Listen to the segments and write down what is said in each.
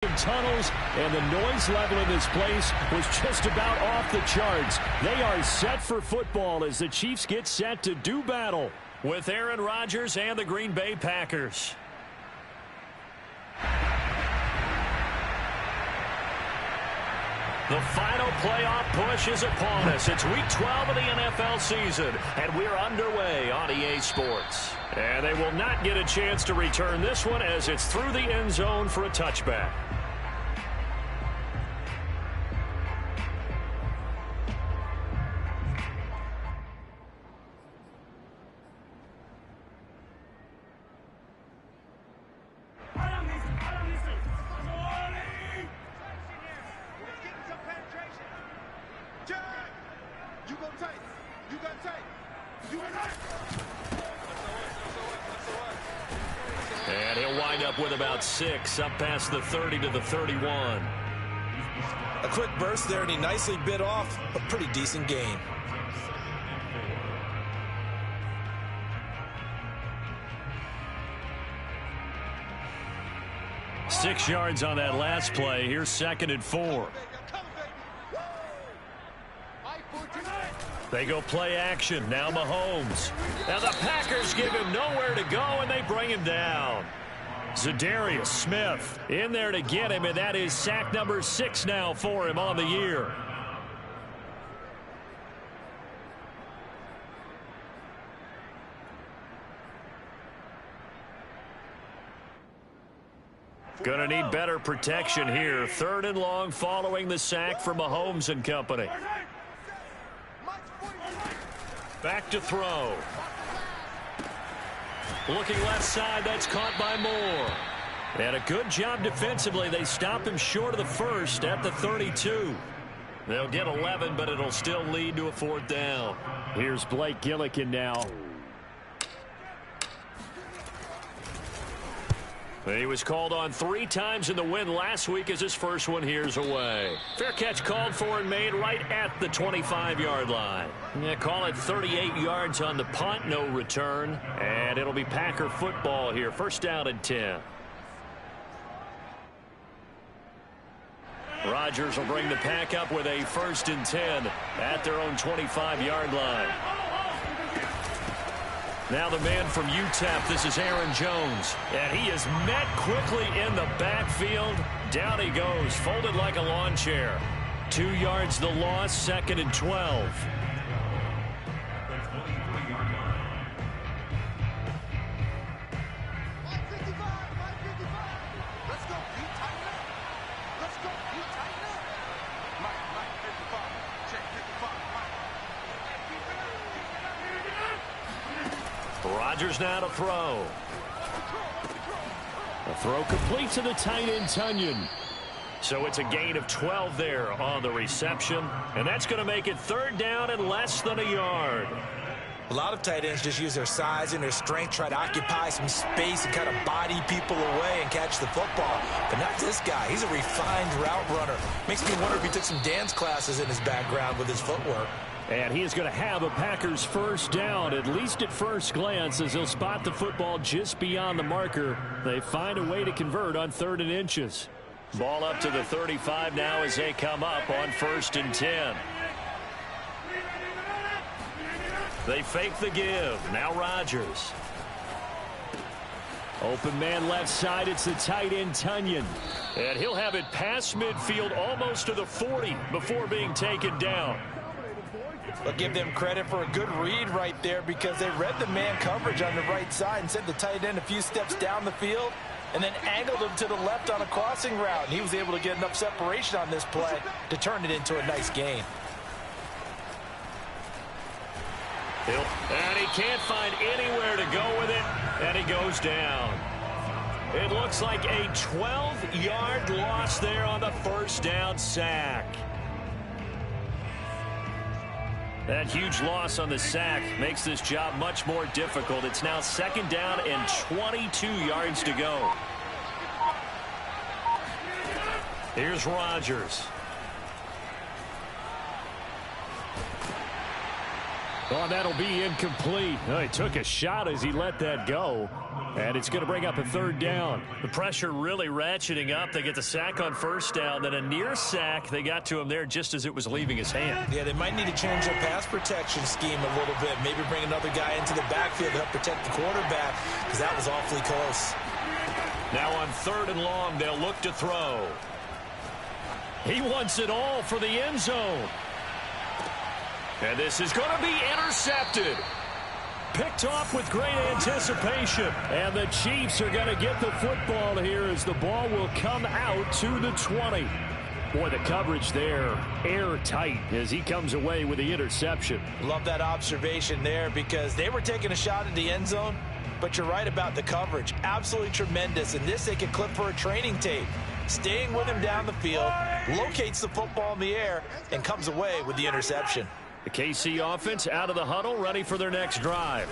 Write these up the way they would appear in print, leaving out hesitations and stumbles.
tunnels, and the noise level in this place was just about off the charts. They are set for football as the Chiefs get set to do battle with Aaron Rodgers and the Green Bay Packers. The final playoff push is upon us. It's Week 12 of the NFL season, and we're underway on EA Sports. And they will not get a chance to return this one as it's through the end zone for a touchback. And he'll wind up with about 6, up past the 30 to the 31. A quick burst there, and he nicely bit off a pretty decent gain. Six yards on that last play. Here's 2nd and 4. They go play action. Now Mahomes. Now the Packers give him nowhere to go, and they bring him down. Zadarius Smith in there to get him, and that is sack number 6 now for him on the year. Gonna need better protection here. 3rd and long following the sack for Mahomes and company. Back to throw. Looking left side, that's caught by Moore. And a good job defensively. They stop him short of the first at the 32. They'll get 11, but it'll still lead to a 4th down. Here's Blake Gillikin now. He was called on 3 times in the win last week as his first one here's away. Fair catch called for and made right at the 25-yard line. Yeah, call it 38 yards on the punt, no return. And it'll be Packer football here. 1st down and 10. Rodgers will bring the Pack up with a 1st and 10 at their own 25-yard line. Now the man from UTEP, this is Aaron Jones. And he is met quickly in the backfield. Down he goes, folded like a lawn chair. 2 yards the loss, 2nd and 12. Rodgers now to throw. A throw complete to the tight end, Tunyon. So it's a gain of 12 there on the reception. And that's going to make it 3rd down and less than a yard. A lot of tight ends just use their size and their strength, try to occupy some space and kind of body people away and catch the football. But not this guy. He's a refined route runner. Makes me wonder if he took some dance classes in his background with his footwork. And he is going to have a Packers 1st down, at least at first glance, as he'll spot the football just beyond the marker. They find a way to convert on 3rd and inches. Ball up to the 35 now as they come up on 1st and 10. They fake the give. Now Rodgers. Open man left side. It's the tight end, Tunyon. And he'll have it past midfield almost to the 40 before being taken down. But give them credit for a good read right there because they read the man coverage on the right side and sent the tight end a few steps down the field and then angled him to the left on a crossing route. And he was able to get enough separation on this play to turn it into a nice gain. And he can't find anywhere to go with it, and he goes down. It looks like a 12-yard loss there on the 1st down sack. That huge loss on the sack makes this job much more difficult. It's now 2nd down and 22 yards to go. Here's Rodgers. Oh, that'll be incomplete. Oh, he took a shot as he let that go. And it's going to bring up a third down. The pressure really ratcheting up. They get the sack on first down, then a near sack. They got to him there just as it was leaving his hand. Yeah, they might need to change their pass protection scheme a little bit. Maybe bring another guy into the backfield to help protect the quarterback, because that was awfully close. Now on 3rd and long, they'll look to throw. He wants it all for the end zone. And this is going to be intercepted. Picked off with great anticipation. And the Chiefs are going to get the football here as the ball will come out to the 20. Boy, the coverage there, airtight as he comes away with the interception. Love that observation there because they were taking a shot at the end zone, but you're right about the coverage. Absolutely tremendous. And this they could clip for a training tape. Staying with him down the field, locates the football in the air, and comes away with the interception. The KC offense out of the huddle, ready for their next drive.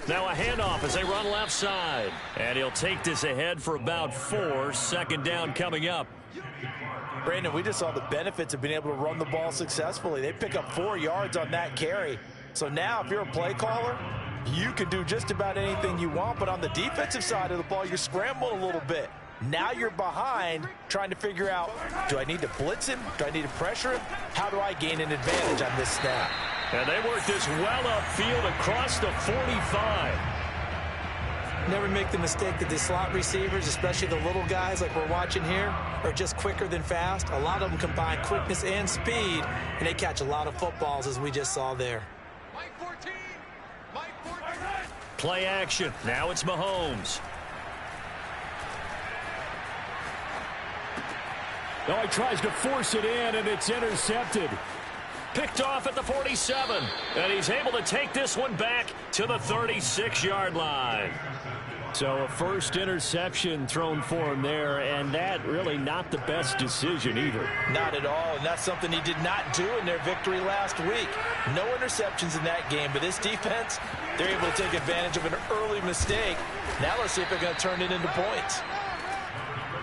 Now a handoff as they run left side. And he'll take this ahead for about 4. Second down coming up. Brandon, we just saw the benefits of being able to run the ball successfully. They pick up 4 yards on that carry. So now if you're a play caller, you can do just about anything you want. But on the defensive side of the ball, you're scrambling a little bit. Now you're behind trying to figure out, do I need to blitz him? Do I need to pressure him? How do I gain an advantage on this snap? And they work this well upfield across the 45. Never make the mistake that the slot receivers, especially the little guys like we're watching here, are just quicker than fast. A lot of them combine quickness and speed, and they catch a lot of footballs as we just saw there. Play action. Now it's Mahomes. Oh, he tries to force it in, and it's intercepted. Picked off at the 47. And he's able to take this one back to the 36-yard line. So a first interception thrown for him there, and that really not the best decision either. Not at all, and that's something he did not do in their victory last week. No interceptions in that game, but this defense, they're able to take advantage of an early mistake. Now let's see if they're going to turn it into points.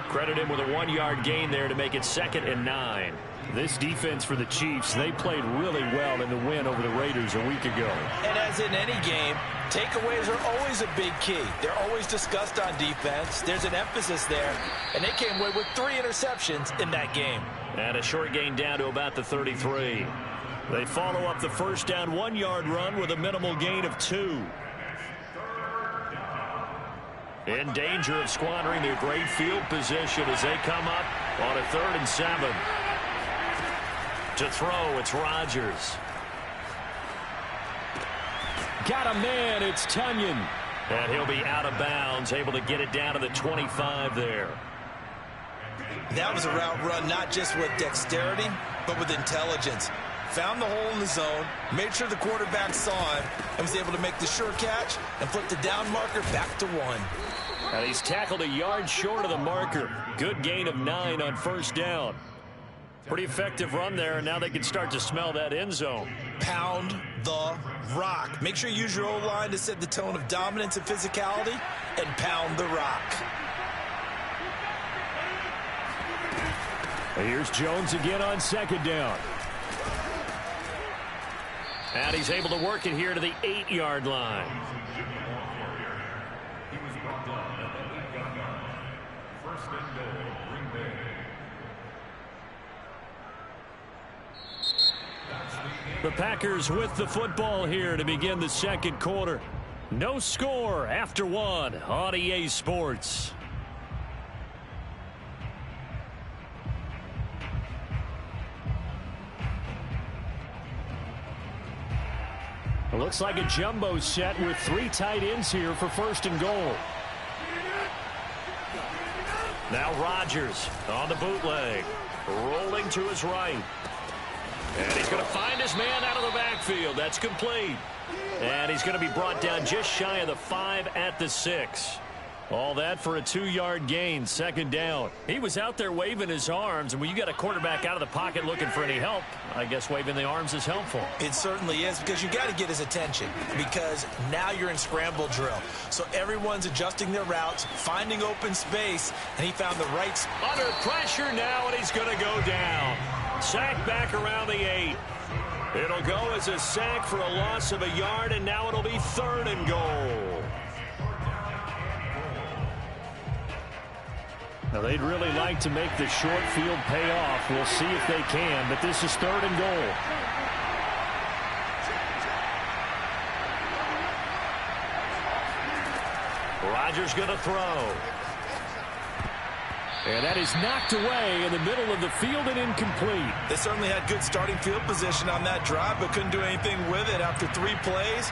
Credit him with a 1-yard gain there to make it 2nd and 9. This defense for the Chiefs, they played really well in the win over the Raiders a week ago. And as in any game, takeaways are always a big key. They're always discussed on defense. There's an emphasis there, and they came away with 3 interceptions in that game. And a short gain down to about the 33. They follow up the first down 1-yard run with a minimal gain of 2. In danger of squandering their great field position as they come up on a 3rd and 7. To throw, it's Rodgers. Got a man, it's Tunyon. And he'll be out of bounds, able to get it down to the 25 there. That was a route run not just with dexterity, but with intelligence. Found the hole in the zone, made sure the quarterback saw him, and was able to make the sure catch and flip the down marker back to 1. And he's tackled a yard short of the marker. Good gain of 9 on first down. Pretty effective run there, and now they can start to smell that end zone. Pound the rock. Make sure you use your O-line to set the tone of dominance and physicality, and pound the rock. And here's Jones again on 2nd down. And he's able to work it here to the 8-yard line. The Packers with the football here to begin the second quarter. No score after 1 on EA Sports. It looks like a jumbo set with 3 tight ends here for 1st and goal. Now Rodgers on the bootleg. Rolling to his right. And he's going to find his man out of the backfield. That's complete. And he's going to be brought down just shy of the 5 at the 6. All that for a 2-yard gain, 2nd down. He was out there waving his arms, and when you got a quarterback out of the pocket looking for any help, I guess waving the arms is helpful. It certainly is, because you got to get his attention, because now you're in scramble drill. So everyone's adjusting their routes, finding open space, and he found the right spot. Under pressure now, and he's going to go down. Sack back around the 8. It'll go as a sack for a loss of a yard, and now it'll be 3rd and goal. Now, they'd really like to make the short field pay off. We'll see if they can, but this is 3rd and goal. Rodgers going to throw. And that is knocked away in the middle of the field and incomplete. They certainly had good starting field position on that drive, but couldn't do anything with it after 3 plays.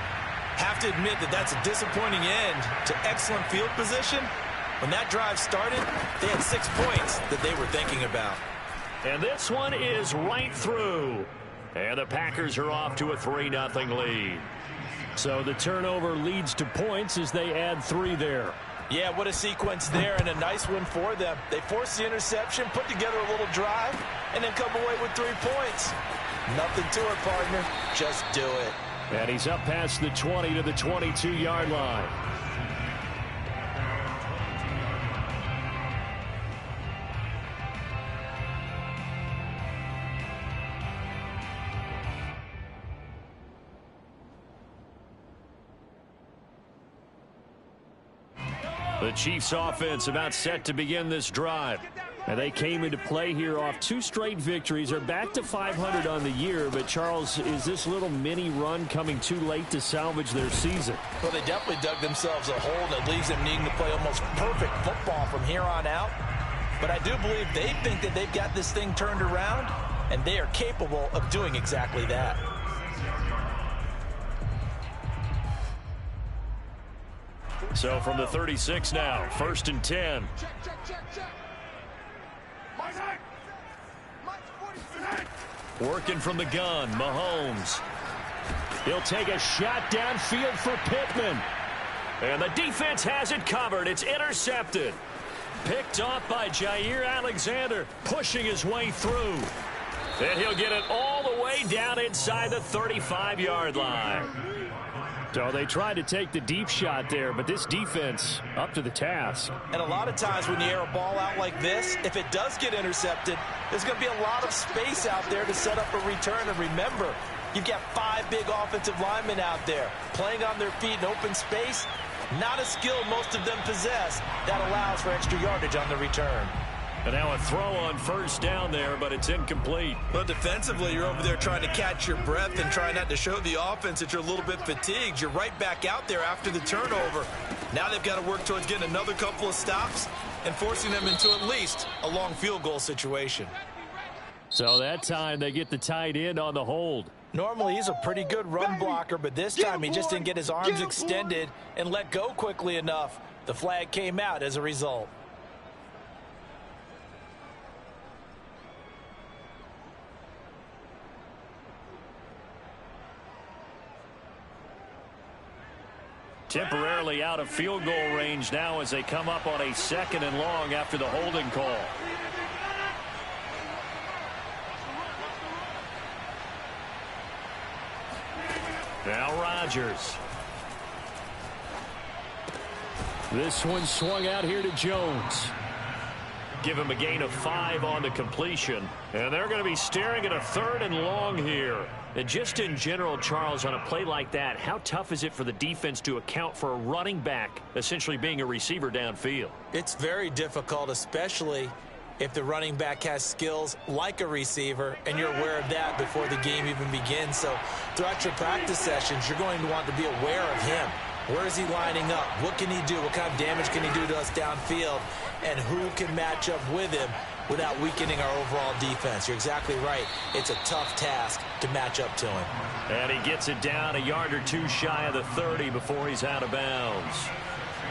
Have to admit that that's a disappointing end to excellent field position. When that drive started, they had 6 points that they were thinking about. And this one is right through. And the Packers are off to a 3-0 lead. So the turnover leads to points as they add 3 there. Yeah, what a sequence there, and a nice one for them. They forced the interception, put together a little drive, and then come away with 3 points. Nothing to it, partner. Just do it. And he's up past the 20 to the 22-yard line. The Chiefs offense about set to begin this drive. And they came into play here off 2 straight victories. They're back to 500 on the year. But, Charles, is this little mini run coming too late to salvage their season? Well, they definitely dug themselves a hole that leaves them needing to play almost perfect football from here on out. But I do believe they think that they've got this thing turned around, and they are capable of doing exactly that. So from the 36 now, 1st and 10. Working from the gun, Mahomes. He'll take a shot downfield for Pittman. And the defense has it covered. It's intercepted. Picked off by Jair Alexander, pushing his way through. And he'll get it all the way down inside the 35-yard line. So they tried to take the deep shot there, but this defense up to the task. And a lot of times when you air a ball out like this, if it does get intercepted, there's going to be a lot of space out there to set up a return. And remember, you've got 5 big offensive linemen out there playing on their feet in open space. Not a skill most of them possess that allows for extra yardage on the return. And now a throw on 1st down there, but it's incomplete. But defensively, you're over there trying to catch your breath and trying not to show the offense that you're a little bit fatigued. You're right back out there after the turnover. Now they've got to work towards getting another couple of stops and forcing them into at least a long field goal situation. So that time they get the tight end on the hold. Normally he's a pretty good run blocker, but this time he just didn't get his arms extended and let go quickly enough. The flag came out as a result. Temporarily out of field goal range now as they come up on a 2nd and long after the holding call. Now Rodgers. This one swung out here to Jones. Give him a gain of 5 on the completion. And they're going to be staring at a 3rd and long here. And just in general, Charles, on a play like that, how tough is it for the defense to account for a running back essentially being a receiver downfield? It's very difficult, especially if the running back has skills like a receiver, and you're aware of that before the game even begins. So throughout your practice sessions, you're going to want to be aware of him. Where is he lining up? What can he do? What kind of damage can he do to us downfield? And who can match up with him without weakening our overall defense? You're exactly right. It's a tough task to match up to him. And he gets it down a yard or 2 shy of the 30 before he's out of bounds.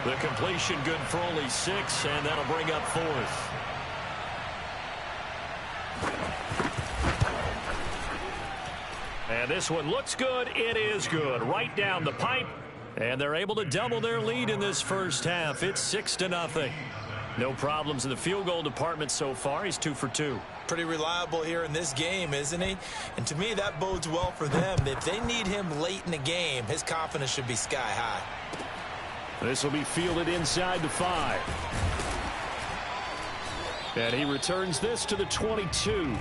The completion good for only 6, and that'll bring up 4th. And this one looks good. It is good. Right down the pipe. And they're able to double their lead in this first half. It's 6-0. No problems in the field goal department so far. He's 2 for 2. Pretty reliable here in this game, isn't he? And to me, that bodes well for them. If they need him late in the game, his confidence should be sky high. This will be fielded inside the 5. And he returns this to the 22.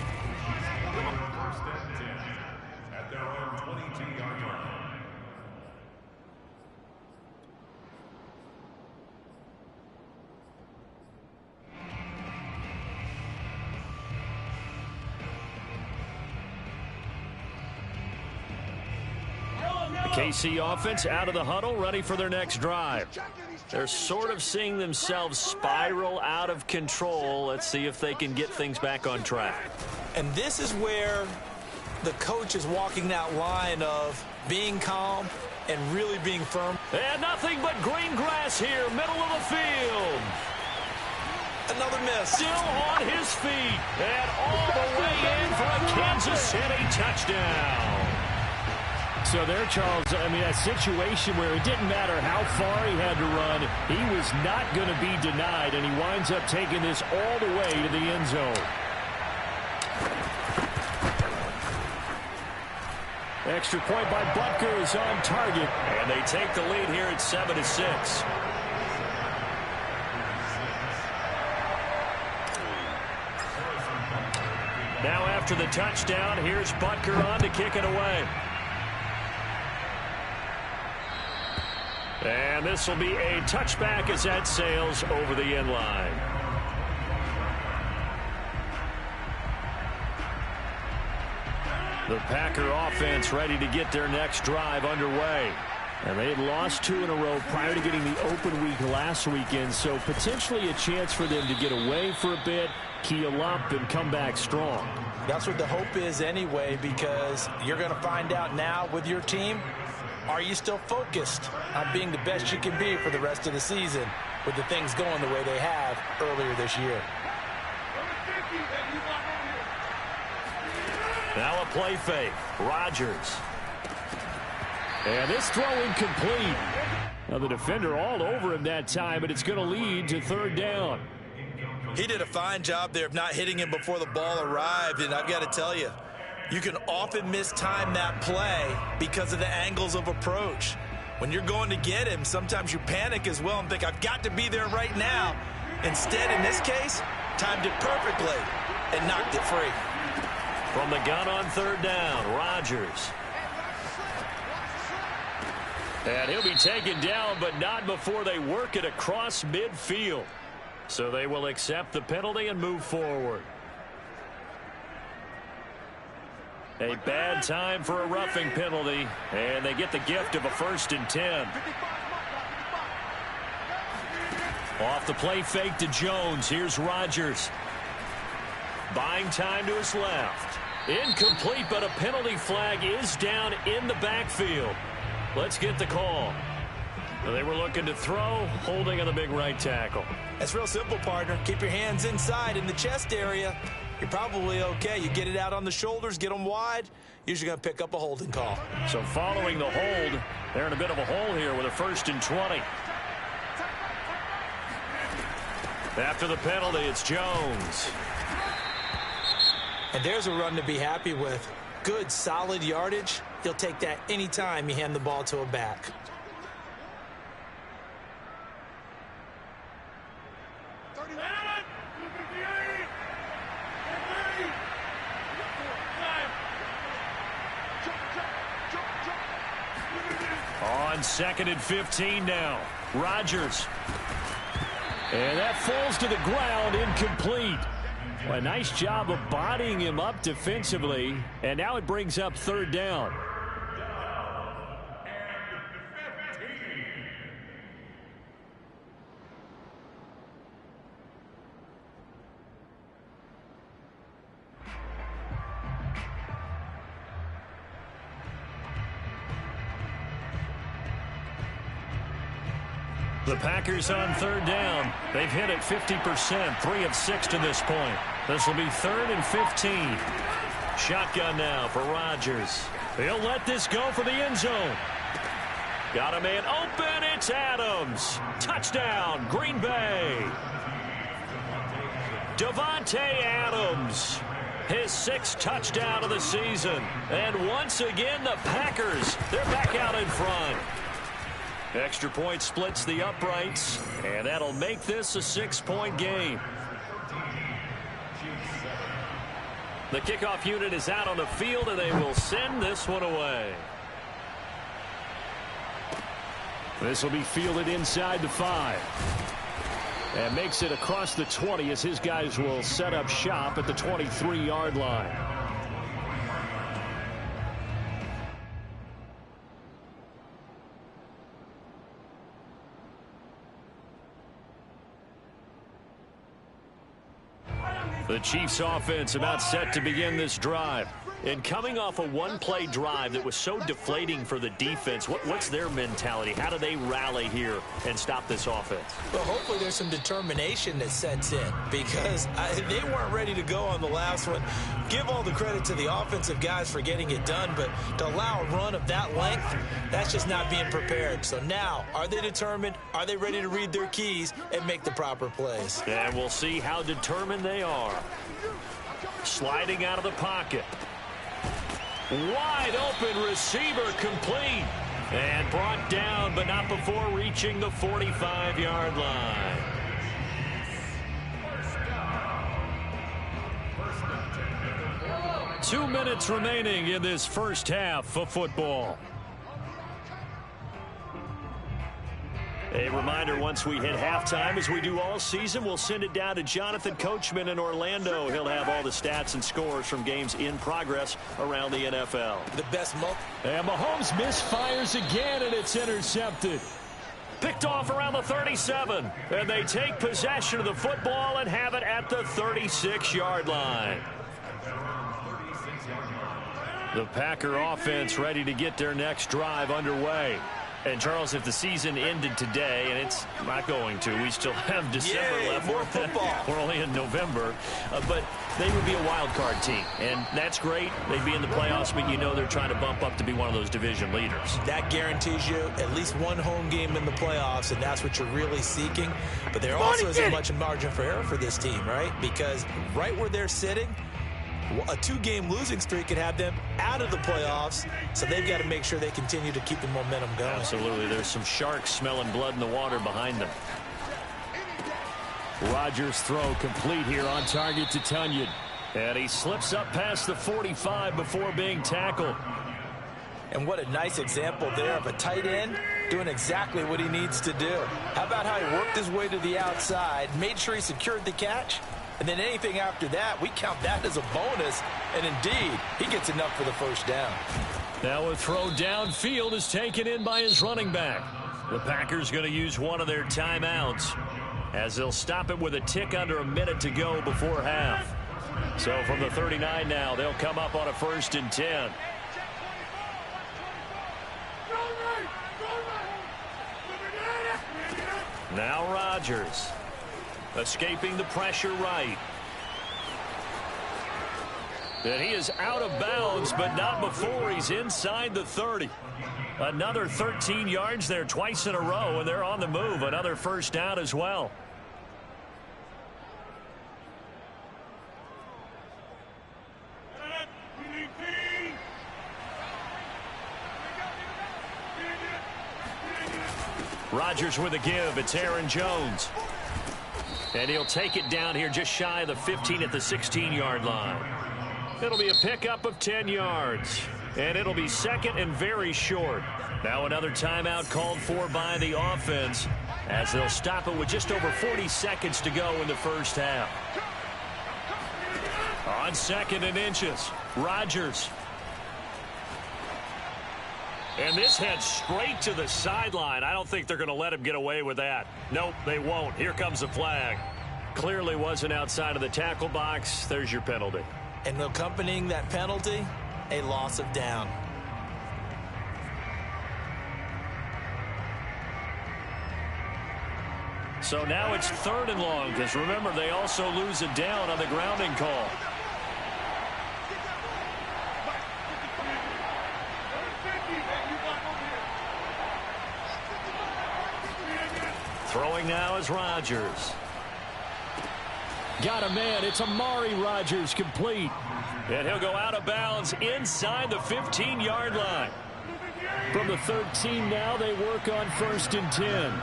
KC offense out of the huddle, ready for their next drive. They're sort of seeing themselves spiral out of control. Let's see if they can get things back on track. And this is where the coach is walking that line of being calm and really being firm. And nothing but green grass here, middle of the field. Another miss. Still on his feet. And all the way in for a Kansas City touchdown. So there, Charles, I mean, a situation where it didn't matter how far he had to run, he was not going to be denied, and he winds up taking this all the way to the end zone. Extra point by Butker is on target. And they take the lead here at 7-6. Now after the touchdown, here's Butker on to kick it away. And this will be a touchback as that sails over the end line. The Packer offense ready to get their next drive underway. And they had lost 2 in a row prior to getting the open week last weekend, so potentially a chance for them to get away for a bit, keel up, and come back strong. That's what the hope is anyway, because you're going to find out now with your team, are you still focused on being the best you can be for the rest of the season with the things going the way they have earlier this year? Now a play fake. Rodgers. And this throw incomplete. Now the defender all over him that time, but it's going to lead to third down. He did a fine job there of not hitting him before the ball arrived, and I've got to tell you, you can often mistime that play because of the angles of approach. When you're going to get him, sometimes you panic as well and think, I've got to be there right now. Instead, in this case, timed it perfectly and knocked it free. From the gun on third down, Rodgers. And he'll be taken down, but not before they work it across midfield. So they will accept the penalty and move forward. A bad time for a roughing penalty, and they get the gift of a 1st and 10. Off the play fake to Jones. Here's Rodgers. Buying time to his left. Incomplete, but a penalty flag is down in the backfield. Let's get the call. They were looking to throw, holding on the big right tackle. That's real simple, partner. Keep your hands inside in the chest area. You're probably okay. You get it out on the shoulders, get them wide, usually going to pick up a holding call. So following the hold, they're in a bit of a hole here with a 1st and 20. After the penalty, it's Jones. And there's a run to be happy with. Good, solid yardage. He'll take that anytime you hand the ball to a back. On 2nd and 15 now. Rodgers. And that falls to the ground, incomplete. A nice job of bodying him up defensively. And now it brings up third down. The Packers on third down. They've hit it 50%, 3 of 6 to this point. This will be 3rd and 15. Shotgun now for Rodgers. He'll let this go for the end zone. Got a man open. It's Adams. Touchdown, Green Bay. Davante Adams. His 6th touchdown of the season. And once again, the Packers, they're back out in front. Extra point splits the uprights, and that'll make this a 6-point game. The kickoff unit is out on the field, and they will send this one away. This will be fielded inside the 5. And makes it across the 20 as his guys will set up shop at the 23-yard line. The Chiefs offense about set to begin this drive. And coming off a one-play drive that was so deflating for the defense, what's their mentality? How do they rally here and stop this offense? Well, hopefully there's some determination that sets in because they weren't ready to go on the last one. Give all the credit to the offensive guys for getting it done, but to allow a run of that length, that's just not being prepared. So now, are they determined? Are they ready to read their keys and make the proper plays? And we'll see how determined they are. Sliding out of the pocket. Wide open receiver complete. And brought down, but not before reaching the 45-yard line. Two minutes remaining in this first half of football. A reminder, once we hit halftime, as we do all season, we'll send it down to Jonathan Coachman in Orlando. He'll have all the stats and scores from games in progress around the NFL. The best moment. And Mahomes misfires again, and it's intercepted. Picked off around the 37. And they take possession of the football and have it at the 36-yard line. The Packer offense ready to get their next drive underway. And, Charles, if the season ended today, and it's not going to, we still have December left. More football. We're only in November. But they would be a wild card team. And that's great. They'd be in the playoffs, but you know they're trying to bump up to be one of those division leaders. That guarantees you at least one home game in the playoffs, and that's what you're really seeking. But there also isn't much margin for error for this team, right? Because right where they're sitting, a two-game losing streak could have them out of the playoffs, so they've got to make sure they continue to keep the momentum going. Absolutely. There's some sharks smelling blood in the water behind them. Rodgers' throw complete here on target to Tunyon. And he slips up past the 45 before being tackled. And what a nice example there of a tight end doing exactly what he needs to do. How about how he worked his way to the outside, made sure he secured the catch? And then anything after that, we count that as a bonus. And indeed, he gets enough for the first down. Now a throw downfield is taken in by his running back. The Packers going to use one of their timeouts as they'll stop it with a tick under a minute to go before half. So from the 39 now, they'll come up on a 1st and 10. Now Rodgers. Escaping the pressure right. And he is out of bounds, but not before he's inside the 30. Another 13 yards there twice in a row, and they're on the move. Another first down as well. Rodgers with a give. It's Aaron Jones. And he'll take it down here just shy of the 15 at the 16-yard line. It'll be a pickup of 10 yards. And it'll be second and very short. Now another timeout called for by the offense as they'll stop it with just over 40 seconds to go in the first half. On 2nd and inches, Rodgers. And this heads straight to the sideline. I don't think they're going to let him get away with that. Nope, they won't. Here comes the flag. Clearly wasn't outside of the tackle box. There's your penalty. And accompanying that penalty, a loss of down. So now it's 3rd and long because remember they also lose a down on the grounding call. Throwing now is Rodgers. Got a man. It's Amari Rodgers complete. And he'll go out of bounds inside the 15-yard line. From the 13 now, they work on 1st and 10.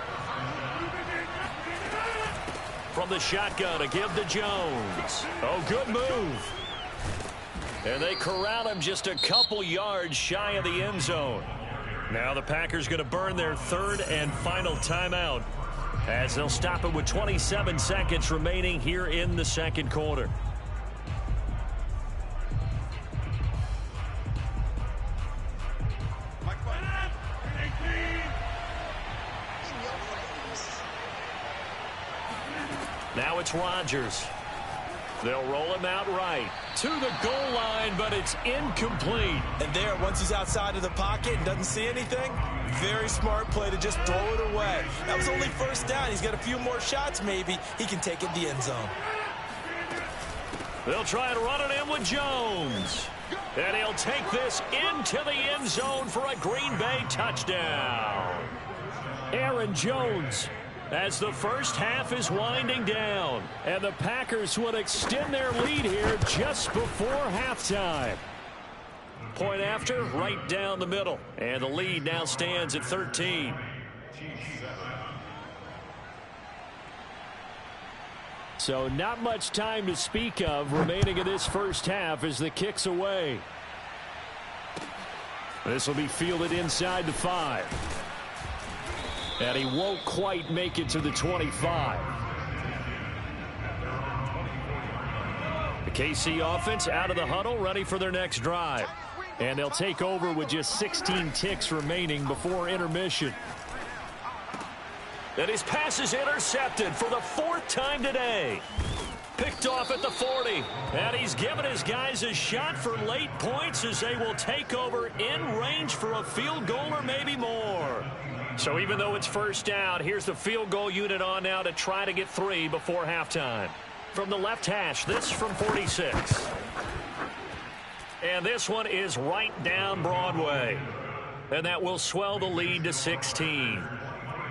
From the shotgun, a give to Jones. Oh, good move. And they corral him just a couple yards shy of the end zone. Now the Packers going to burn their 3rd and final timeout as they'll stop it with 27 seconds remaining here in the 2nd quarter. Now it's Rodgers. They'll roll him out right to the goal line, but it's incomplete. And there, once he's outside of the pocket and doesn't see anything, very smart play to just throw it away. That was only first down. He's got a few more shots, maybe. He can take it in the end zone. They'll try and run it in with Jones. And he'll take this into the end zone for a Green Bay touchdown. Aaron Jones, as the first half is winding down, and the Packers would extend their lead here just before halftime. Point after, right down the middle. And the lead now stands at 13. So not much time to speak of remaining in this first half as the kick's away. This will be fielded inside the 5. And he won't quite make it to the 25. The KC offense out of the huddle, ready for their next drive. And they'll take over with just 16 ticks remaining before intermission. And his pass is intercepted for the 4th time today. Picked off at the 40. And he's given his guys a shot for late points as they will take over in range for a field goal or maybe more. So even though it's first down, here's the field goal unit on now to try to get 3 before halftime. From the left hash, this from 46. And this one is right down Broadway. And that will swell the lead to 16.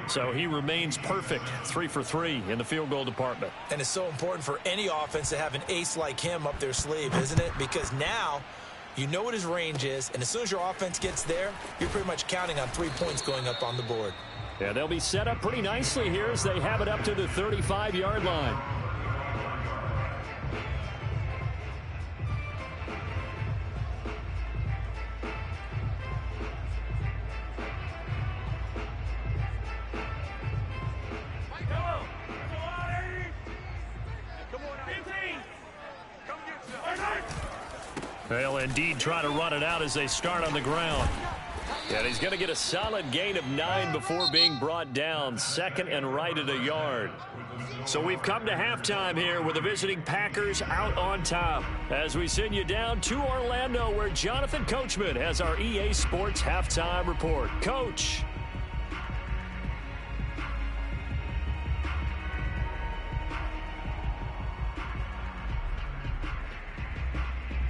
So he remains perfect, 3 for 3 in the field goal department. And it's so important for any offense to have an ace like him up their sleeve, isn't it? Because now you know what his range is, and as soon as your offense gets there, you're pretty much counting on 3 points going up on the board. Yeah, they'll be set up pretty nicely here as they have it up to the 35-yard line. They'll indeed try to run it out as they start on the ground. And he's going to get a solid gain of 9 before being brought down. 2nd and right at a yard. So we've come to halftime here with the visiting Packers out on top. As we send you down to Orlando, where Jonathan Coachman has our EA Sports halftime report. Coach.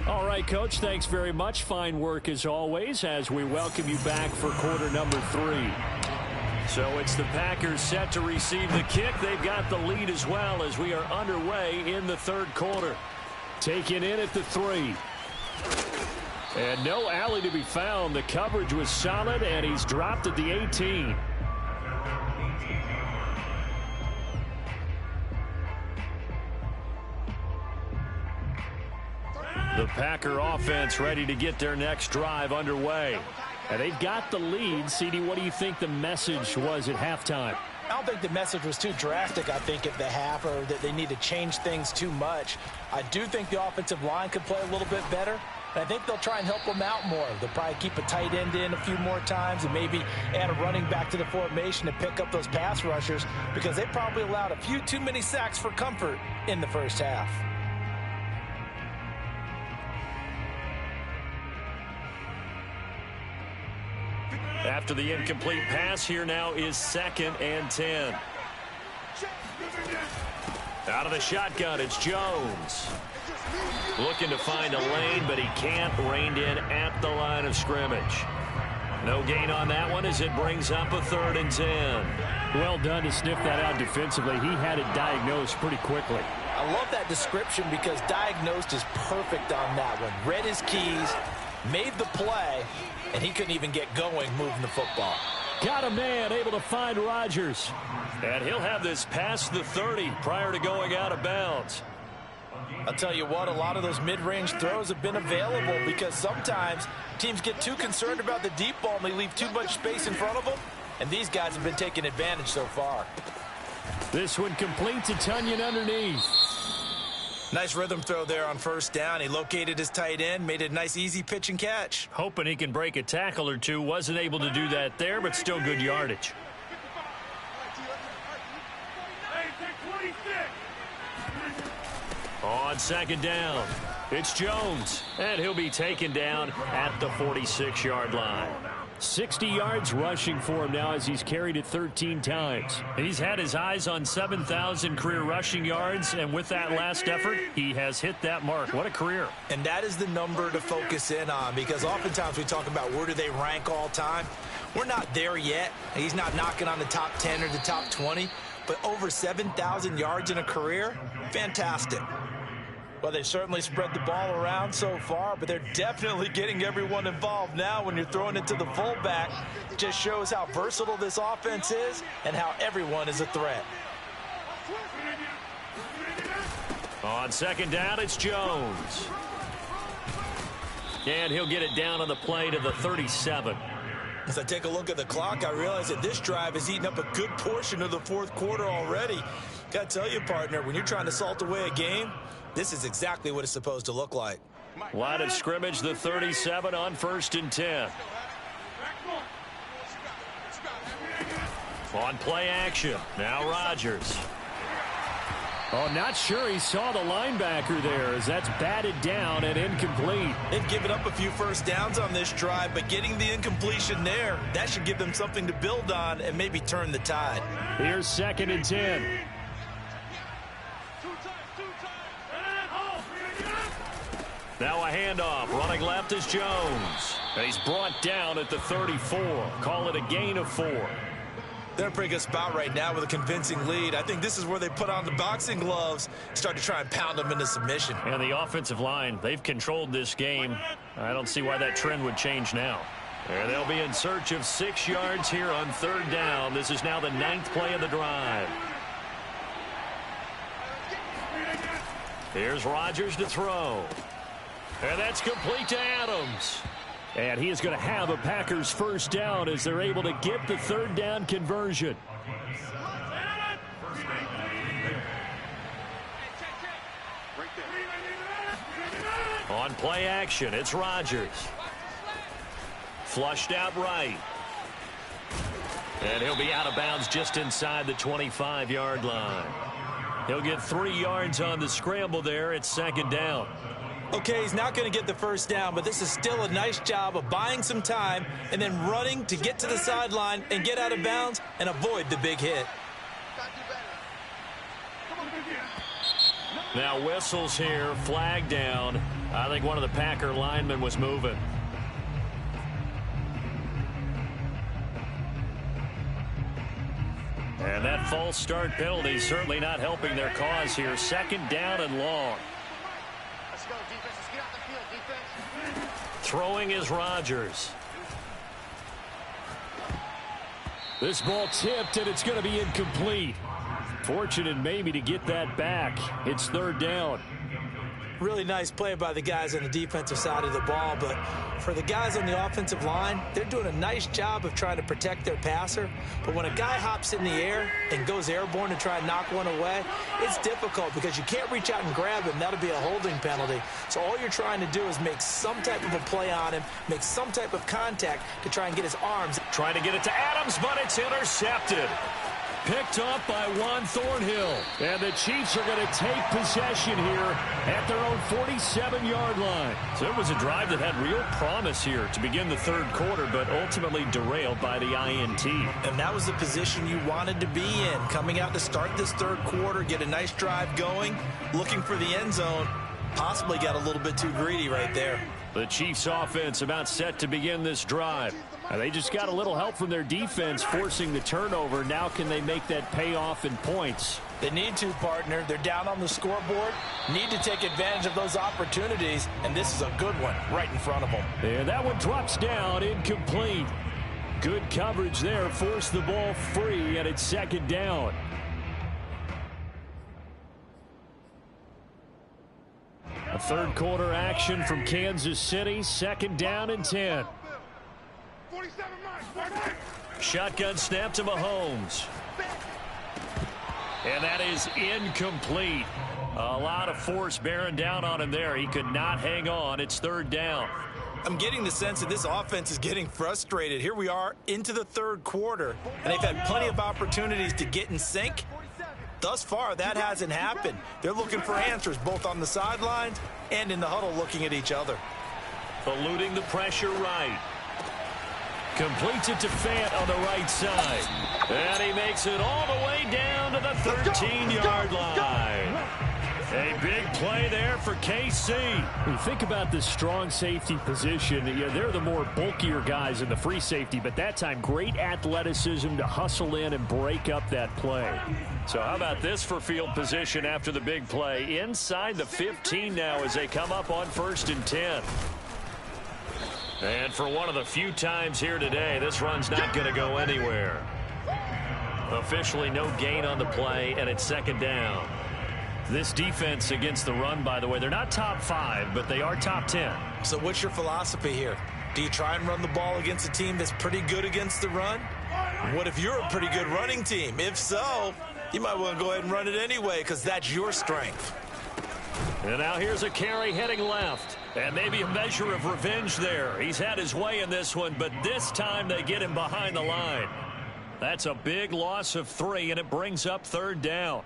All right, Coach, thanks very much. Fine work as always as we welcome you back for quarter number 3. So it's the Packers set to receive the kick. They've got the lead as well as we are underway in the 3rd quarter. Taken in at the 3. And no alley to be found. The coverage was solid, and he's dropped at the 18. The Packer offense ready to get their next drive underway. And they've got the lead. CD, what do you think the message was at halftime? I don't think the message was too drastic, I think, at the half, or that they need to change things too much. I do think the offensive line could play a little bit better. And I think they'll try and help them out more. They'll probably keep a tight end in a few more times and maybe add a running back to the formation to pick up those pass rushers, because they probably allowed a few too many sacks for comfort in the first half. After the incomplete pass, here now is 2nd and 10. Out of the shotgun, it's Jones. Looking to find a lane, but he can't. Reined in at the line of scrimmage. No gain on that one as it brings up a 3rd and 10. Well done to sniff that out defensively. He had it diagnosed pretty quickly. I love that description because diagnosed is perfect on that one. Read his keys, made the play, and he couldn't even get going moving the football. Got a man able to find Rodgers. And he'll have this past the 30 prior to going out of bounds. I'll tell you what, a lot of those mid-range throws have been available because sometimes teams get too concerned about the deep ball and they leave too much space in front of them, and these guys have been taking advantage so far. This one complete to Tunyon underneath. Nice rhythm throw there on first down. He located his tight end, made it a nice easy pitch and catch. Hoping he can break a tackle or two. Wasn't able to do that there, but still good yardage. On On second down, it's Jones, and he'll be taken down at the 46-yard line. 60 yards rushing for him now as he's carried it 13 times. He's had his eyes on 7,000 career rushing yards, and with that last effort, he has hit that mark. What a career. And that is the number to focus in on, because oftentimes we talk about where do they rank all time. We're not there yet. He's not knocking on the top 10 or the top 20, but over 7,000 yards in a career, fantastic. Well, they've certainly spread the ball around so far, but they're definitely getting everyone involved now when you're throwing it to the fullback. It just shows how versatile this offense is and how everyone is a threat. On second down, it's Jones. And he'll get it down on the play to the 37. As I take a look at the clock, I realize that this drive has eaten up a good portion of the fourth quarter already. Got to tell you, partner, when you're trying to salt away a game, this is exactly what it's supposed to look like. Line of scrimmage, the 37 on 1st and 10. On play action, now Rodgers. Oh, not sure he saw the linebacker there as that's batted down and incomplete. They've given up a few first downs on this drive, but getting the incompletion there, that should give them something to build on and maybe turn the tide. Here's 2nd and 10. Now a handoff. Running left is Jones. And he's brought down at the 34. Call it a gain of 4. They're in a pretty good spot right now with a convincing lead. I think this is where they put on the boxing gloves, start to try and pound them into submission. And the offensive line, they've controlled this game. I don't see why that trend would change now. And they'll be in search of 6 yards here on 3rd down. This is now the 9th play of the drive. Here's Rodgers to throw. And that's complete to Adams. And he is going to have a Packers first down as they're able to get the 3rd down conversion. On play action, it's Rodgers. Flushed out right. And he'll be out of bounds just inside the 25-yard line. He'll get 3 yards on the scramble there. It's 2nd down. Okay, he's not going to get the first down, but this is still a nice job of buying some time and then running to get to the sideline and get out of bounds and avoid the big hit. Now whistles here, flag down. I think one of the Packer linemen was moving. And that false start penalty is certainly not helping their cause here. 2nd down and long. Throwing is Rodgers. This ball tipped, and it's going to be incomplete. Fortunate maybe to get that back. It's 3rd down. Really nice play by the guys on the defensive side of the ball, but for the guys on the offensive line, they're doing a nice job of trying to protect their passer. But when a guy hops in the air and goes airborne to try and knock one away, it's difficult because you can't reach out and grab him. That'll be a holding penalty. So all you're trying to do is make some type of a play on him, make some type of contact to try and get his arms. Trying to get it to Adams, but it's intercepted. Picked up by Juan Thornhill. And the Chiefs are going to take possession here at their own 47-yard line. So it was a drive that had real promise here to begin the 3rd quarter, but ultimately derailed by the INT. And that was the position you wanted to be in. Coming out to start this 3rd quarter, get a nice drive going, looking for the end zone. Possibly got a little bit too greedy right there. The Chiefs offense about set to begin this drive. They just got a little help from their defense forcing the turnover. Now can they make that pay off in points? They need to, partner. They're down on the scoreboard. Need to take advantage of those opportunities, and this is a good one right in front of them. And that one drops down, incomplete. Good coverage there, forced the ball free, and it's 2nd down. A 3rd quarter action from Kansas City, 2nd down and 10. Shotgun snap to Mahomes. And that is incomplete. A lot of force bearing down on him there. He could not hang on. It's 3rd down. I'm getting the sense that this offense is getting frustrated. Here we are into the 3rd quarter, and they've had plenty of opportunities to get in sync, Thus far, that hasn't happened. They're looking for answers both on the sidelines and in the huddle looking at each other. Eluding the pressure right. Completes it to Fant on the right side. And he makes it all the way down to the 13-yard line. A big play there for KC. When you think about this strong safety position, they're the more bulkier guys in the free safety, but that time, great athleticism to hustle in and break up that play. So how about this for field position after the big play? Inside the 15 now as they come up on 1st and 10. And for one of the few times here today, this run's not going to go anywhere. Officially no gain on the play, and it's 2nd down. This defense against the run, by the way, they're not top 5, but they are top 10. So what's your philosophy here? Do you try and run the ball against a team that's pretty good against the run? What if you're a pretty good running team? If so, you might want to go ahead and run it anyway because that's your strength. And now here's a carry heading left. And maybe a measure of revenge there. He's had his way in this one, but this time they get him behind the line. That's a big loss of 3, and it brings up 3rd down.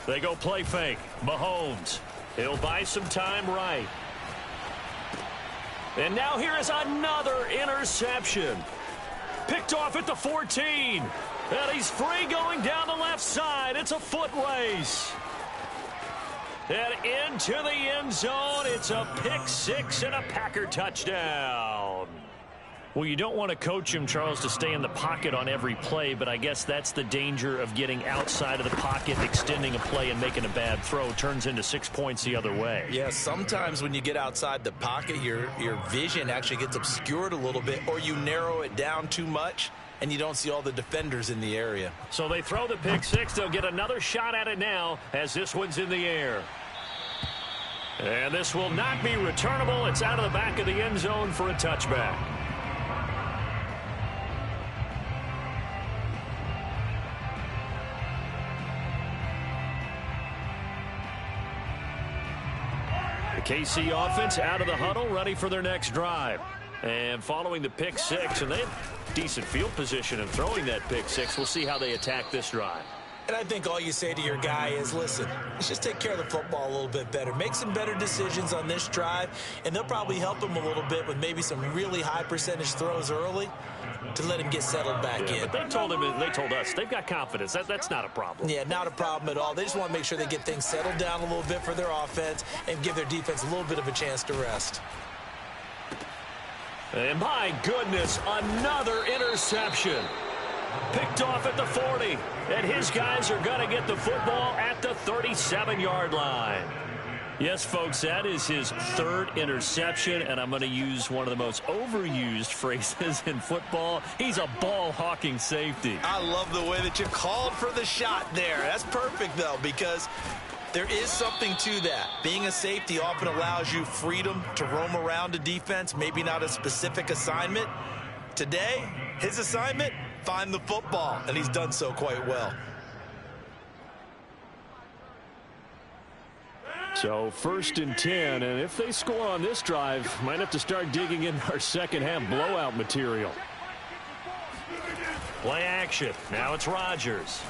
They go play fake. Mahomes. He'll buy some time right. And now here is another interception. Picked off at the 14. And he's free going down the left side. It's a foot race. And into the end zone. It's a pick 6 and a Packer touchdown. Well, you don't want to coach him, Charles, to stay in the pocket on every play, but I guess that's the danger of getting outside of the pocket, extending a play, and making a bad throw. Turns into 6 points the other way. Yeah, sometimes when you get outside the pocket, your vision actually gets obscured a little bit, or you narrow it down too much, and you don't see all the defenders in the area. So they throw the pick 6. They'll get another shot at it now as this one's in the air. And this will not be returnable. It's out of the back of the end zone for a touchback. The KC offense out of the huddle, ready for their next drive. And following the pick 6, and they have decent field position in throwing that pick 6. We'll see how they attack this drive. And I think all you say to your guy is, listen, let's just take care of the football a little bit better. Make some better decisions on this drive, and they'll probably help him a little bit with maybe some really high percentage throws early to let him get settled back in. But they told him, they told us, they've got confidence. That's not a problem. Yeah, not a problem at all. They just want to make sure they get things settled down a little bit for their offense and give their defense a little bit of a chance to rest. And my goodness, another interception. Picked off at the 40. And his guys are going to get the football at the 37-yard line. Yes, folks, that is his 3rd interception, and I'm going to use one of the most overused phrases in football. He's a ball-hawking safety. I love the way that you called for the shot there. That's perfect, though, because there is something to that. Being a safety often allows you freedom to roam around a defense, maybe not a specific assignment. Today, his assignment, find the football, and he's done so quite well. So 1st and 10, and if they score on this drive, might have to start digging in our second half blowout material. Play action. Now it's Rodgers.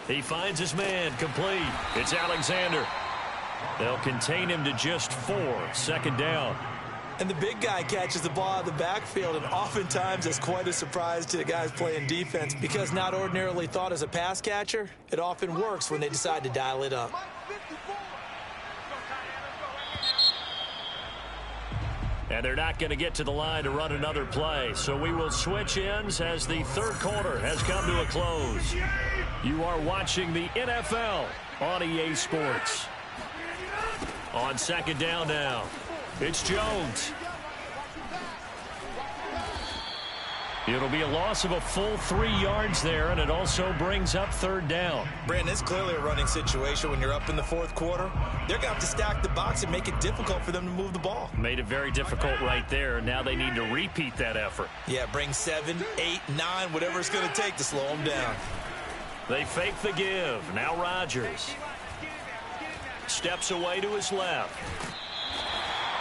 He finds his man, complete. It's Alexander. They'll contain him to just 4. 2nd down. And the big guy catches the ball out of the backfield, and oftentimes it's quite a surprise to the guys playing defense because not ordinarily thought as a pass catcher, it often works when they decide to dial it up. And they're not going to get to the line to run another play. So we will switch ends as the 3rd quarter has come to a close. You are watching the NFL on EA Sports. On 2nd down now, it's Jones. It'll be a loss of a full 3 yards there, and it also brings up 3rd down. Brandon, it's clearly a running situation when you're up in the 4th quarter. They're going to have to stack the box and make it difficult for them to move the ball. Made it very difficult right there. Now they need to repeat that effort. Yeah, bring 7, 8, 9, whatever it's going to take to slow them down. They fake the give. Now Rodgers steps away to his left.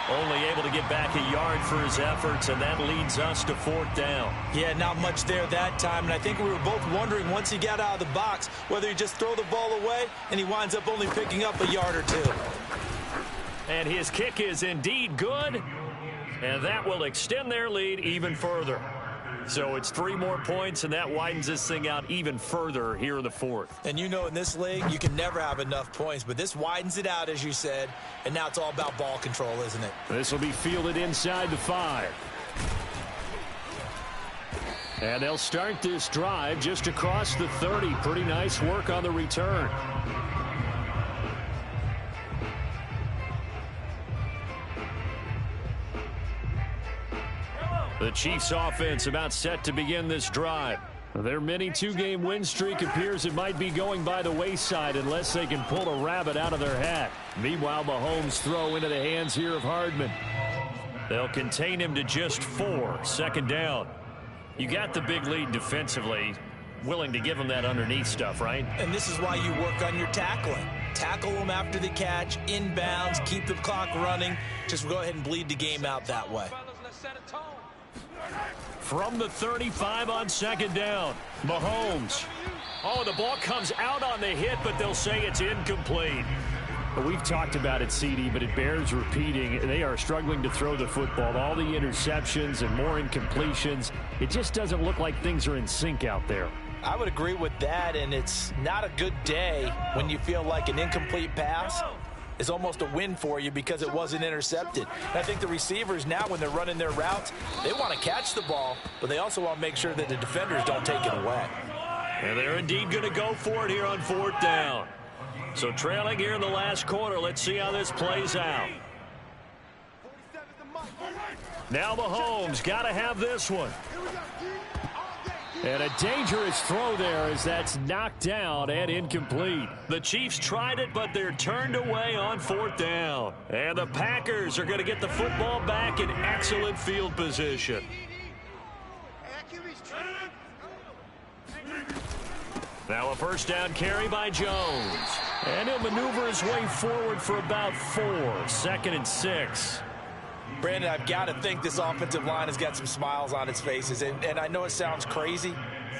Only able to get back a yard for his efforts, and that leads us to 4th down. Yeah, not much there that time, and I think we were both wondering once he got out of the box whether he just throw the ball away, and he winds up only picking up a yard or two. And his kick is indeed good, and that will extend their lead even further. So it's 3 more points, and that widens this thing out even further here in the 4th. And you know in this league, you can never have enough points, but this widens it out, as you said, and now it's all about ball control, isn't it? This will be fielded inside the 5. And they'll start this drive just across the 30. Pretty nice work on the return. The Chiefs offense about set to begin this drive. Their mini 2-game win streak appears it might be going by the wayside unless they can pull a rabbit out of their hat. Meanwhile, Mahomes throw into the hands here of Hardman. They'll contain him to just 4. 2nd down. You got the big lead defensively. Willing to give him that underneath stuff, right? And this is why you work on your tackling. Tackle them after the catch, inbounds, keep the clock running. Just go ahead and bleed the game out that way. From the 35 on 2nd down, Mahomes. Oh, the ball comes out on the hit, but they'll say it's incomplete. We've talked about it, CD, but it bears repeating. They are struggling to throw the football. All the interceptions and more incompletions. It just doesn't look like things are in sync out there. I would agree with that, and it's not a good day when you feel like an incomplete pass is almost a win for you because it wasn't intercepted. And I think the receivers now, when they're running their routes, they want to catch the ball, but they also want to make sure that the defenders don't take it away. And they're indeed going to go for it here on 4th down. So trailing here in the last quarter, let's see how this plays out. Now Mahomes got to have this one. And a dangerous throw there as that's knocked down and incomplete. The Chiefs tried it, but they're turned away on 4th down. And the Packers are going to get the football back in excellent field position. Now a 1st down carry by Jones. And he'll maneuver his way forward for about 4. 2nd and 6. Brandon, I've got to think this offensive line has got some smiles on its faces. And I know it sounds crazy,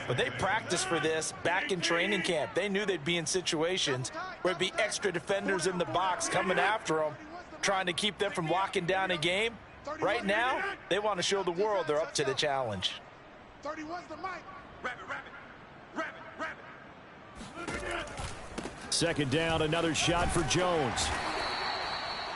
but they practiced for this back in training camp. They knew they'd be in situations where it'd be extra defenders in the box coming after them, trying to keep them from locking down a game. Right now, they want to show the world they're up to the challenge. 31's the mic. Rabbit. 2nd down, another shot for Jones.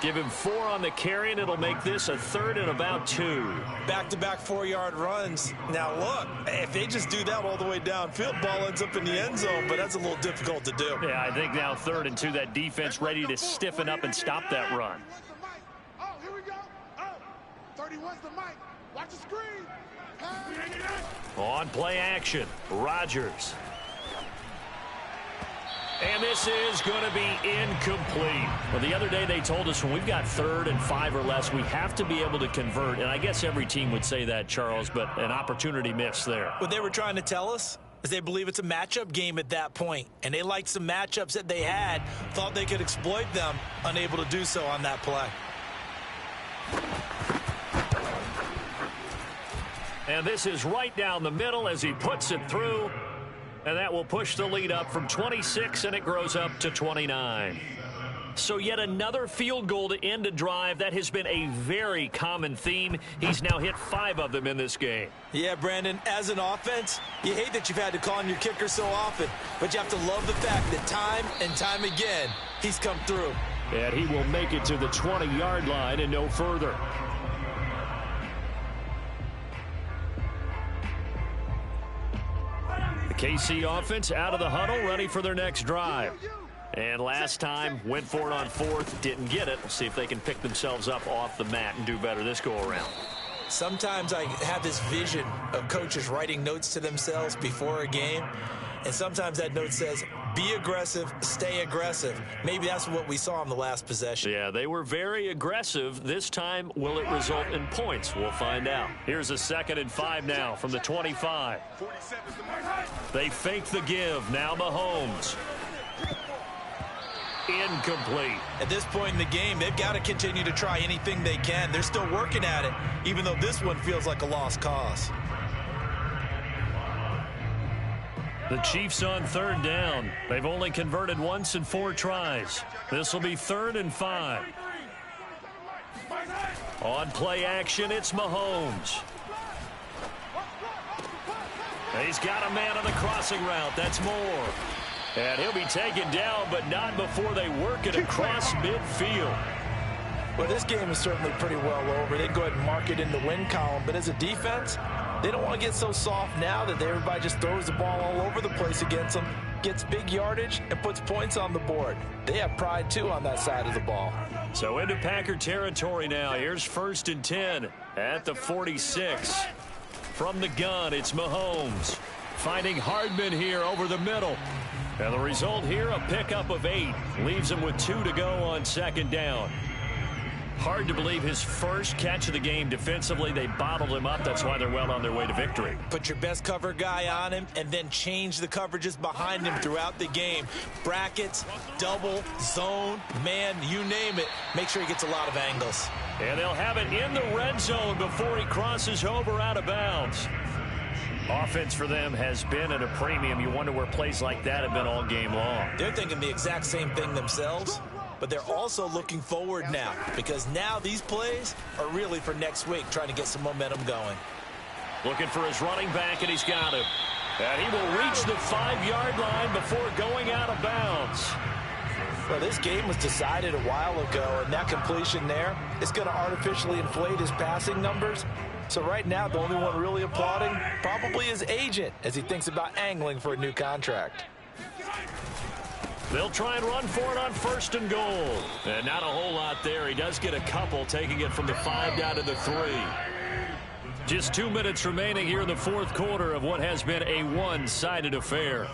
Give him 4 on the carry, and it'll make this a 3rd and about 2. Back-to-back 4-yard runs. Now, look, if they just do that all the way downfield, ball ends up in the end zone, but that's a little difficult to do. Yeah, I think now 3rd and 2, that defense ready to stiffen up and stop that run. Oh, here we go. Oh, 31's the mic. Watch the screen. On play action, Rodgers. And this is going to be incomplete. Well, the other day they told us when we've got 3rd and 5 or less, we have to be able to convert. And I guess every team would say that, Charles, but an opportunity missed there. What they were trying to tell us is they believe it's a matchup game at that point. And they liked some matchups that they had, thought they could exploit them, unable to do so on that play. And this is right down the middle as he puts it through. And that will push the lead up from 26, and it grows up to 29. So yet another field goal to end a drive. That has been a very common theme. He's now hit 5 of them in this game. Yeah, Brandon, as an offense, you hate that you've had to call on your kicker so often, but you have to love the fact that time and time again, he's come through. And he will make it to the 20-yard line and no further. The KC offense out of the huddle, ready for their next drive. And last time, went for it on 4th, didn't get it. We'll see if they can pick themselves up off the mat and do better this go-around. Sometimes I have this vision of coaches writing notes to themselves before a game, and sometimes that note says, be aggressive, stay aggressive. Maybe that's what we saw in the last possession. Yeah, they were very aggressive. This time, will it result in points? We'll find out. Here's a 2nd and 5 now from the 25. They fake the give. Now Mahomes. incomplete. At this point in the game, they've got to continue to try anything they can. They're still working at it, even though this one feels like a lost cause. The Chiefs on third down. They've only converted once in 4 tries. This will be 3rd and 5. On play action, it's Mahomes. He's got a man on the crossing route. That's Moore. And he'll be taken down, but not before they work it across midfield. Well, this game is certainly pretty well over. They go ahead and mark it in the win column. But as a defense, they don't want to get so soft now that everybody just throws the ball all over the place against them, gets big yardage, and puts points on the board. They have pride, too, on that side of the ball. So into Packer territory now. Here's 1st and 10 at the 46. From the gun, it's Mahomes. Finding Hardman here over the middle. And the result here, a pickup of 8. Leaves him with 2 to go on 2nd down. Hard to believe his first catch of the game defensively. They bottled him up. That's why they're well on their way to victory. Put your best cover guy on him and then change the coverages behind him throughout the game. Brackets, double, zone, man, you name it. Make sure he gets a lot of angles. And they'll have it in the red zone before he crosses over out of bounds. Offense for them has been at a premium. You wonder where plays like that have been all game long. They're thinking the exact same thing themselves, but they're also looking forward now because now these plays are really for next week, trying to get some momentum going. Looking for his running back, and he's got him. And he will reach the 5-yard line before going out of bounds. Well, this game was decided a while ago, and that completion there is going to artificially inflate his passing numbers. So right now, the only one really applauding probably his agent as he thinks about angling for a new contract. They'll try and run for it on 1st and goal. And not a whole lot there. He does get a couple, taking it from the 5 down to the 3. Just 2 minutes remaining here in the 4th quarter of what has been a one-sided affair.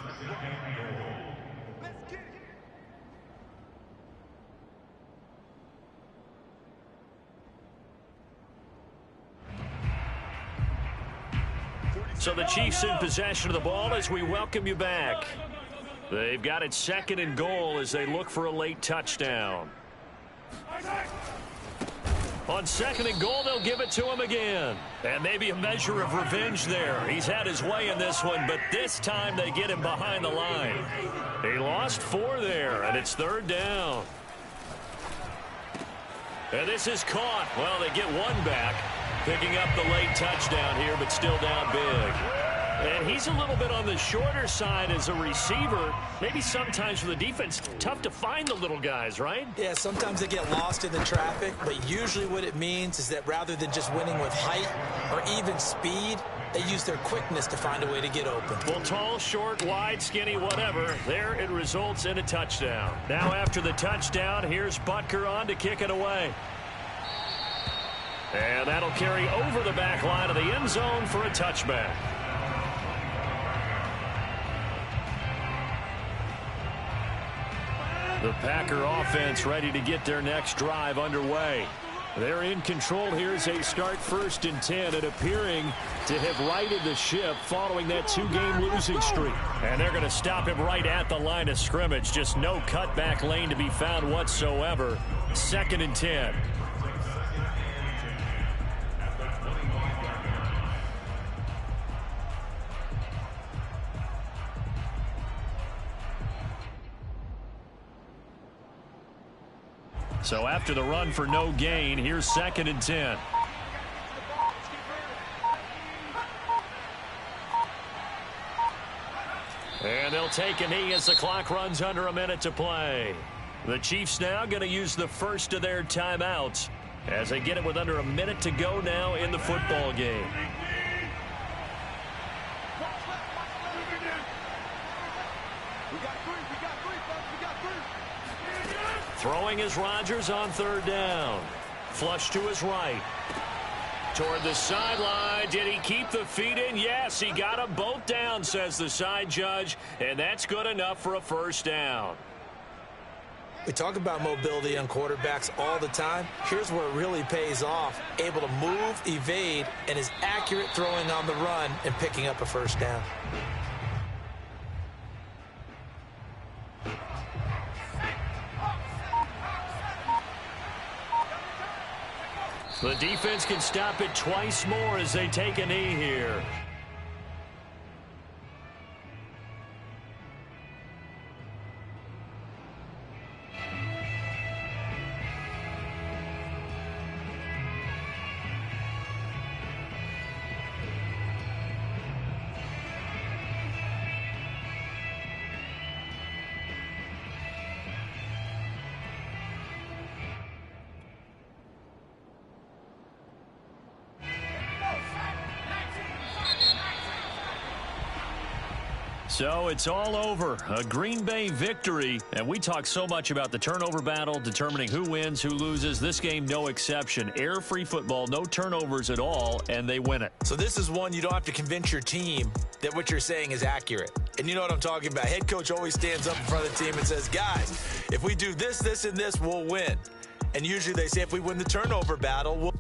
So the Chiefs in possession of the ball as we welcome you back. They've got it 2nd and goal as they look for a late touchdown. On 2nd and goal, they'll give it to him again. And maybe a measure of revenge there. He's had his way in this one, but this time they get him behind the line. He lost 4 there, and it's 3rd down. And this is caught. Well, they get 1 back. Picking up the late touchdown here, but still down big. And he's a little bit on the shorter side as a receiver. Maybe sometimes for the defense, tough to find the little guys, right? Yeah, sometimes they get lost in the traffic, but usually what it means is that rather than just winning with height or even speed, they use their quickness to find a way to get open. Well, tall, short, wide, skinny, whatever, there it results in a touchdown. Now after the touchdown, here's Butker on to kick it away. And that'll carry over the back line of the end zone for a touchback. The Packer offense ready to get their next drive underway. They're in control here as they start 1st and 10 and appearing to have righted the ship following that 2-game losing streak. And they're going to stop him right at the line of scrimmage. Just no cutback lane to be found whatsoever. 2nd and 10. So after the run for no gain, here's 2nd and 10. And they'll take a knee as the clock runs under a minute to play. The Chiefs now going to use the first of their timeouts as they get it with under a minute to go now in the football game. Throwing is Rodgers on 3rd down. Flush to his right. Toward the sideline. Did he keep the feet in? Yes, he got them both down, says the side judge. And that's good enough for a 1st down. We talk about mobility on quarterbacks all the time. Here's where it really pays off. Able to move, evade, and is accurate throwing on the run and picking up a 1st down. The defense can stop it twice more as they take a knee here. So it's all over. A Green Bay victory. And we talk so much about the turnover battle, determining who wins, who loses. This game, no exception. Air-free football, no turnovers at all, and they win it. So this is one you don't have to convince your team that what you're saying is accurate. And you know what I'm talking about. Head coach always stands up in front of the team and says, guys, if we do this, this, and this, we'll win. And usually they say if we win the turnover battle, we'll